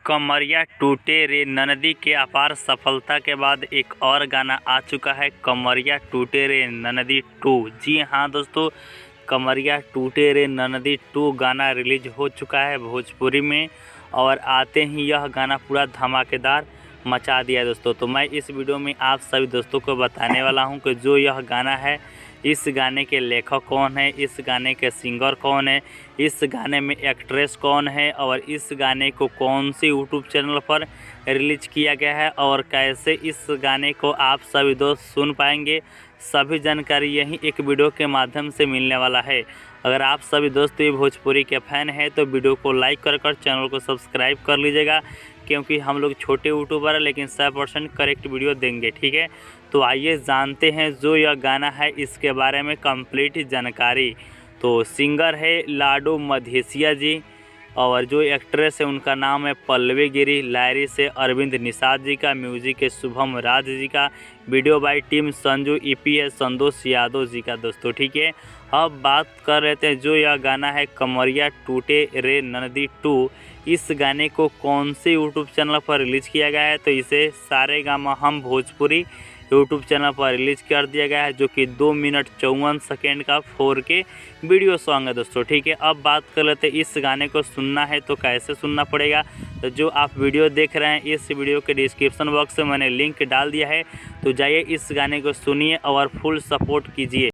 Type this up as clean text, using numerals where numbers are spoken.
कमरिया टूटे रे ननदी के अपार सफलता के बाद एक और गाना आ चुका है, कमरिया टूटे रे ननदी 2। जी हाँ दोस्तों, कमरिया टूटे रे ननदी 2 गाना रिलीज हो चुका है भोजपुरी में और आते ही यह गाना पूरा धमाकेदार मचा दिया है दोस्तों। तो मैं इस वीडियो में आप सभी दोस्तों को बताने वाला हूं कि जो यह गाना है, इस गाने के लेखक कौन है, इस गाने के सिंगर कौन है, इस गाने में एक्ट्रेस कौन है और इस गाने को कौन सी यूट्यूब चैनल पर रिलीज किया गया है और कैसे इस गाने को आप सभी दोस्त सुन पाएंगे। सभी जानकारी यही एक वीडियो के माध्यम से मिलने वाला है। अगर आप सभी दोस्त ये भोजपुरी के फ़ैन हैं तो वीडियो को लाइक कर चैनल को सब्सक्राइब कर लीजिएगा, क्योंकि हम लोग छोटे यूट्यूबर हैं लेकिन 100% करेक्ट वीडियो देंगे, ठीक है। तो आइए जानते हैं जो यह गाना है इसके बारे में कंप्लीट जानकारी। तो सिंगर है लाडो मधेसिया जी और जो एक्ट्रेस है उनका नाम है पल्लवी गिरी, लायरी से अरविंद निषाद जी का, म्यूजिक है शुभम राज जी का, video bye team Sanju EP है संतोष यादव जी का दोस्तों, ठीक है। अब बात कर रहे थे जो यह गाना है कमरिया टूटे रे ननदी 2, इस गाने को कौन से यूट्यूब चैनल पर रिलीज़ किया गया है, तो इसे सारेगामा हम भोजपुरी यूट्यूब चैनल पर रिलीज़ कर दिया गया है, जो कि 2 मिनट 54 सेकेंड का 4K वीडियो सॉन्ग है दोस्तों, ठीक है। अब बात कर लेते हैं इस गाने को सुनना है तो कैसे सुनना पड़ेगा। तो जो आप वीडियो देख रहे हैं इस वीडियो के डिस्क्रिप्शन बॉक्स में मैंने लिंक डाल दिया है, तो जाइए इस गाने को सुनिए और फुल सपोर्ट कीजिए।